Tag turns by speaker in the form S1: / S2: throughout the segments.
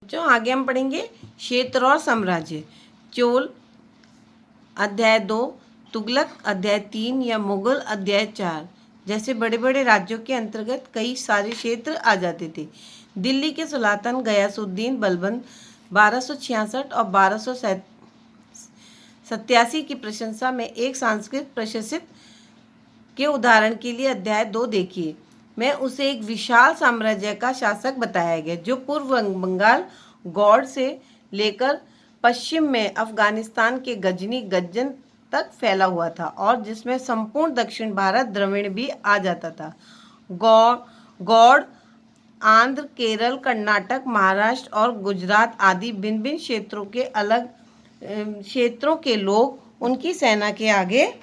S1: बच्चों आगे हम पढ़ेंगे क्षेत्र और साम्राज्य। चोल अध्याय 2, तुगलक अध्याय 3 या मुगल अध्याय 4 जैसे बड़े बड़े राज्यों के अंतर्गत कई सारे क्षेत्र आ जाते थे। दिल्ली के सुल्तान गयासुद्दीन बलबन 1266 और 1287 की प्रशंसा में एक संस्कृत प्रशंसित के उदाहरण के लिए अध्याय 2 देखिए। मैं उसे एक विशाल साम्राज्य का शासक बताया गया जो पूर्व बंगाल गौड़ से लेकर पश्चिम में अफगानिस्तान के गजनी गज्जन तक फैला हुआ था और जिसमें संपूर्ण दक्षिण भारत द्रविड़ भी आ जाता था। गौड़ आंध्र, केरल, कर्नाटक, महाराष्ट्र और गुजरात आदि भिन्न भिन्न क्षेत्रों के लोग उनकी सेना के आगे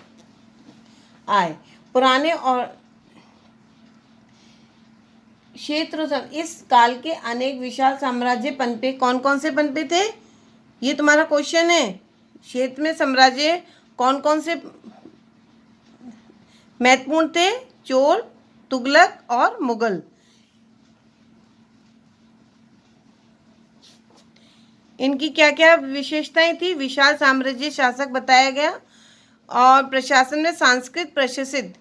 S1: आए। पुराने और क्षेत्र इस काल के अनेक विशाल साम्राज्य पनपे। कौन कौन से पनपे थे, ये तुम्हारा क्वेश्चन है। क्षेत्र में साम्राज्य कौन कौन से महत्वपूर्ण थे? चोल, तुगलक और मुगल। इनकी क्या क्या विशेषताएं थी? विशाल साम्राज्य शासक बताया गया और प्रशासन में संस्कृत प्रशासित,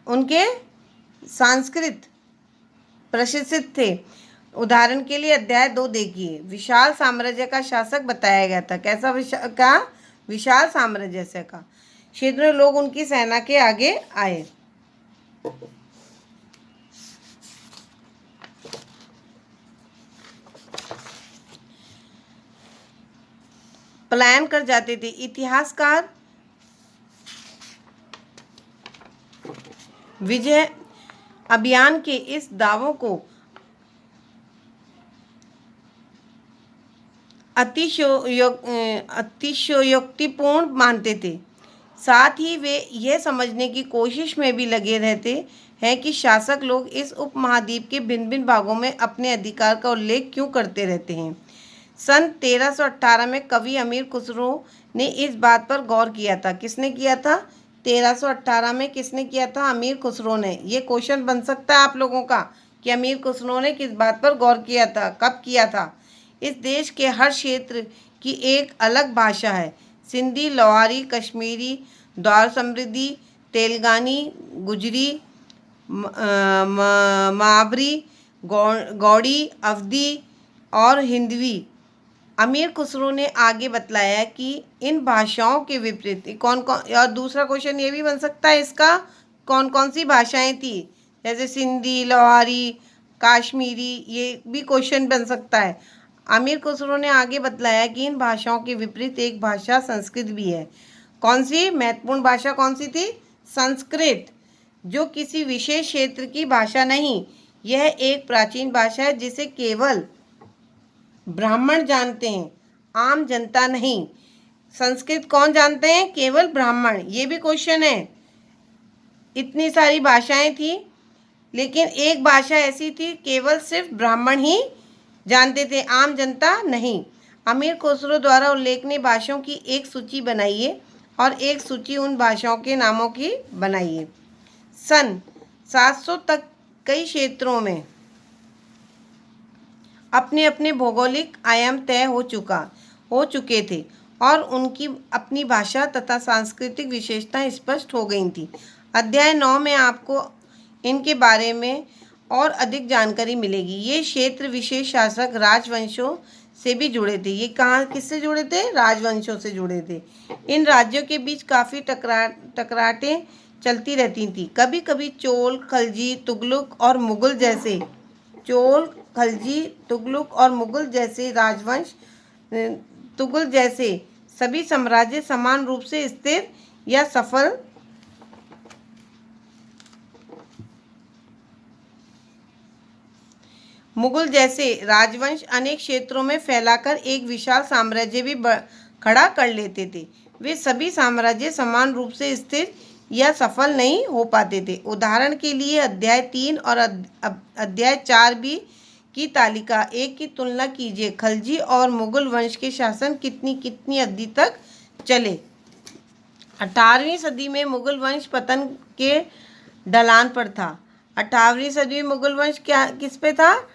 S1: उनके संस्कृत प्रशिक्षित थे। उदाहरण के लिए अध्याय 2 देखिए। विशाल साम्राज्य का शासक बताया गया था। कैसा विशाल साम्राज्य का क्षेत्र में लोग उनकी सेना के आगे आए। पलायन कर जाते थे। इतिहासकार विजय अभियान के इस दावों को अतिशयोक्तिपूर्ण मानते थे। साथ ही वे यह समझने की कोशिश में भी लगे रहते हैं कि शासक लोग इस उपमहाद्वीप के भिन्न भिन्न भागों में अपने अधिकार का उल्लेख क्यों करते रहते हैं। सन 1318 में कवि अमीर खुसरो ने इस बात पर गौर किया था। किसने किया था? 1318 में किसने किया था? अमीर खुसरो ने। ये क्वेश्चन बन सकता है आप लोगों का कि अमीर खुसरो ने किस बात पर गौर किया था, कब किया था। इस देश के हर क्षेत्र की एक अलग भाषा है। सिंधी, लोहारी, कश्मीरी, द्वार समृद्धि, तेलंगानी, गुजरी, मावरी, गौड़ी, अवधी और हिंदवी। अमीर खुसरो ने आगे बतलाया कि इन भाषाओं के विपरीत कौन कौन, और दूसरा क्वेश्चन ये भी बन सकता है इसका, कौन कौन सी भाषाएं थी, जैसे सिंधी, लोहारी, काश्मीरी, ये भी क्वेश्चन बन सकता है। अमीर खुसरो ने आगे बतलाया कि इन भाषाओं के विपरीत एक भाषा संस्कृत भी है। कौन सी महत्वपूर्ण भाषा कौन सी थी? संस्कृत, जो किसी विशेष क्षेत्र की भाषा नहीं, यह एक प्राचीन भाषा है जिसे केवल ब्राह्मण जानते हैं, आम जनता नहीं। संस्कृत कौन जानते हैं? केवल ब्राह्मण। ये भी क्वेश्चन है। इतनी सारी भाषाएं थी लेकिन एक भाषा ऐसी थी केवल सिर्फ ब्राह्मण ही जानते थे, आम जनता नहीं। अमीर खुसरो द्वारा उल्लेखनीय भाषाओं की एक सूची बनाइए और एक सूची उन भाषाओं के नामों की बनाइए। सन 700 तक कई क्षेत्रों में अपने अपने भौगोलिक आयाम तय हो चुके थे और उनकी अपनी भाषा तथा सांस्कृतिक विशेषताएं स्पष्ट हो गई थी। अध्याय 9 में आपको इनके बारे में और अधिक जानकारी मिलेगी। ये क्षेत्र विशेष शासक राजवंशों से भी जुड़े थे। ये कहाँ किससे जुड़े थे? राजवंशों से जुड़े थे। इन राज्यों के बीच काफ़ी टकराटें चलती रहती थी। कभी कभी चोल, खलजी, तुगलक और मुगल जैसे राजवंश, तुगल जैसे सभी साम्राज्य समान रूप से स्थिर या सफल मुगल जैसे राजवंश अनेक क्षेत्रों में फैलाकर एक विशाल साम्राज्य भी खड़ा कर लेते थे। वे सभी साम्राज्य समान रूप से स्थिर या सफल नहीं हो पाते थे। उदाहरण के लिए अध्याय 3 और अध्याय 4 भी की तालिका 1 की तुलना कीजिए। खलजी और मुगल वंश के शासन कितनी अवधि तक चले? 18वीं सदी में मुगल वंश पतन के ढलान पर था। 18वीं सदी में मुगल वंश किस पे था?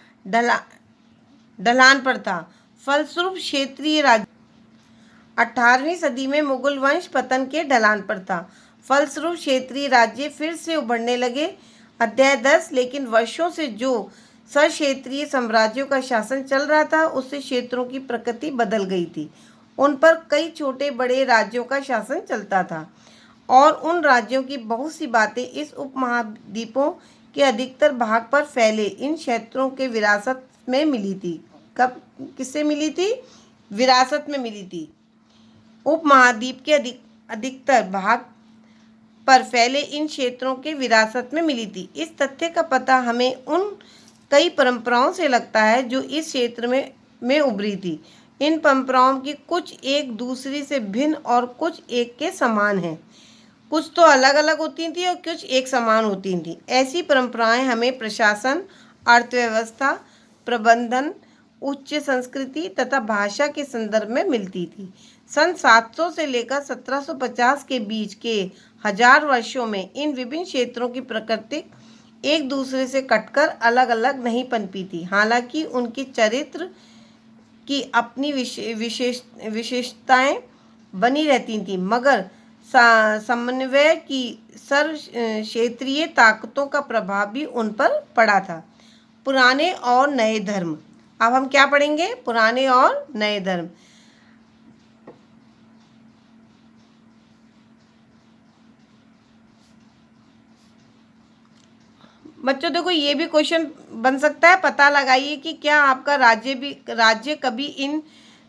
S1: ढलान पर था। फलस्वरूप क्षेत्रीय राज्य 18वीं सदी में मुगल वंश पतन के ढलान पर था। फलस्वरूप क्षेत्रीय राज्य फिर से उभरने लगे। अध्याय 10। लेकिन वर्षों से जो सक्षेत्रीय साम्राज्यों का शासन चल रहा था उससे क्षेत्रों की प्रकृति बदल गई थी। उन पर कई छोटे बड़े राज्यों का शासन चलता था और उन राज्यों की बहुत सी बातें इस उपमहाद्वीपों के अधिकतर भाग पर फैले इन क्षेत्रों के विरासत में मिली थी। कब किससे मिली थी? विरासत में मिली थी। उपमहाद्वीप के अधिकतर भाग पर फैले इन क्षेत्रों के विरासत में मिली थी। इस तथ्य का पता हमें उन कई परंपराओं से लगता है जो इस क्षेत्र में उभरी थी। इन परंपराओं की कुछ एक दूसरी से भिन्न और कुछ एक के समान हैं। कुछ तो अलग अलग होती थी और कुछ एक समान होती थी। ऐसी परंपराएं हमें प्रशासन, अर्थव्यवस्था, प्रबंधन, उच्च संस्कृति तथा भाषा के संदर्भ में मिलती थी। सन 700 से लेकर 1750 के बीच के 1000 वर्षों में इन विभिन्न क्षेत्रों की प्रकृति एक दूसरे से कटकर अलग अलग नहीं पनपी थी। हालांकि उनके चरित्र की अपनी विशेषताएं बनी रहती थी, मगर समन्वय की सर्व क्षेत्रीय ताकतों का प्रभाव भी उन पर पड़ा था। पुराने और नए धर्म। अब हम क्या पढ़ेंगे? पुराने और नए धर्म। बच्चों देखो, ये भी क्वेश्चन बन सकता है। पता लगाइए कि क्या आपका राज्य कभी इन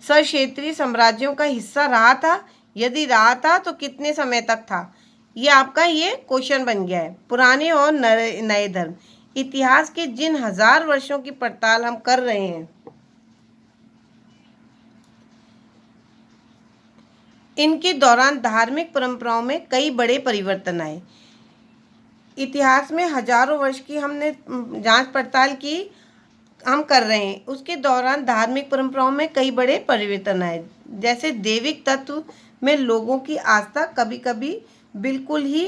S1: सक्षेत्रीय साम्राज्यों का हिस्सा रहा था। यदि रहा था तो कितने समय तक था। ये आपका ये क्वेश्चन बन गया है। पुराने और नए धर्म। इतिहास के जिन 1000 वर्षों की पड़ताल हम कर रहे हैं, इनके दौरान धार्मिक परंपराओं में कई बड़े परिवर्तन आए। इतिहास में हजारों वर्ष की हमने जांच पड़ताल की, हम कर रहे हैं। उसके दौरान धार्मिक परंपराओं में कई बड़े परिवर्तन आए। जैसे दैविक तत्व में लोगों की आस्था कभी कभी बिल्कुल ही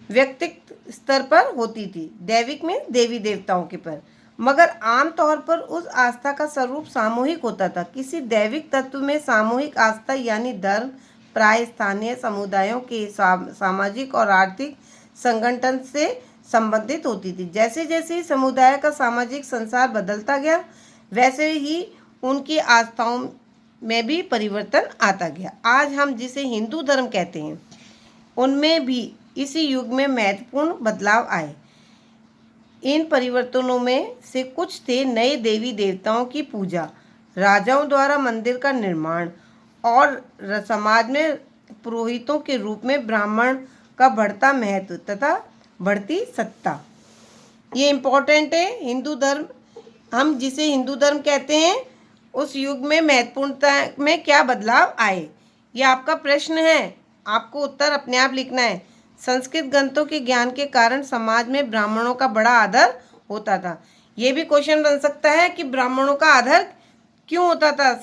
S1: व्यक्तिगत स्तर पर होती थी। दैविक में देवी देवताओं के पर, मगर आमतौर पर उस आस्था का स्वरूप सामूहिक होता था। किसी दैविक तत्व में सामूहिक आस्था यानी धर्म प्राय स्थानीय समुदायों के सामाजिक और आर्थिक संगठन से संबंधित होती थी। जैसे जैसे समुदाय का सामाजिक संसार बदलता गया, वैसे ही उनकी आस्थाओं में भी परिवर्तन आता गया। आज हम जिसे हिंदू धर्म कहते हैं, उनमें भी इसी युग में महत्वपूर्ण बदलाव आए। इन परिवर्तनों में से कुछ थे नए देवी देवताओं की पूजा, राजाओं द्वारा मंदिर का निर्माण और समाज में पुरोहितों के रूप में ब्राह्मण का बढ़ता महत्व तथा बढ़ती सत्ता। ये इम्पोर्टेंट है। हिंदू धर्म, हम जिसे हिंदू धर्म कहते हैं, उस युग में महत्वपूर्णता में क्या बदलाव आए, ये आपका प्रश्न है। आपको उत्तर अपने आप लिखना है। संस्कृत ग्रंथों के ज्ञान के कारण समाज में ब्राह्मणों का बड़ा आदर होता था। ये भी क्वेश्चन बन सकता है कि ब्राह्मणों का आदर क्यों होता था?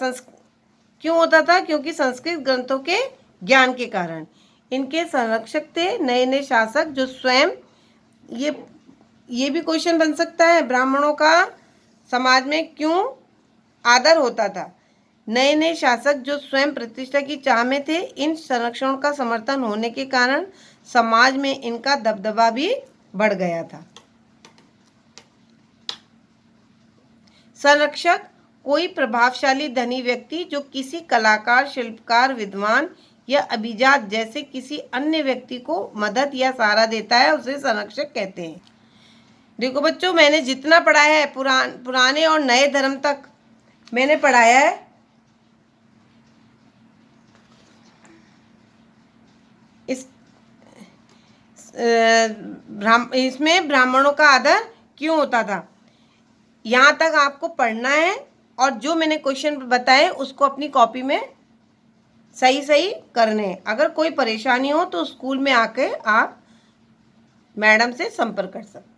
S1: क्यों होता था? क्योंकि संस्कृत ग्रंथों के ज्ञान के कारण। इनके संरक्षक थे नए नए शासक जो स्वयं, ये भी क्वेश्चन बन सकता है, ब्राह्मणों का समाज में क्यों आदर होता था। नए नए शासक जो स्वयं प्रतिष्ठा की चाह में थे। इन संरक्षणों का समर्थन होने के कारण समाज में इनका दबदबा भी बढ़ गया था। संरक्षक कोई प्रभावशाली धनी व्यक्ति जो किसी कलाकार, शिल्पकार, विद्वान या अभिजात जैसे किसी अन्य व्यक्ति को मदद या सहारा देता है, उसे संरक्षक कहते हैं। देखो बच्चों, मैंने जितना पढ़ाया है पुराने और नए धर्म तक मैंने पढ़ाया है। इसमें ब्राह्मणों का आदर क्यों होता था, यहाँ तक आपको पढ़ना है। और जो मैंने क्वेश्चन बताए उसको अपनी कॉपी में सही सही करने हैं। अगर कोई परेशानी हो तो स्कूल में आके आप मैडम से संपर्क कर सकते हैं।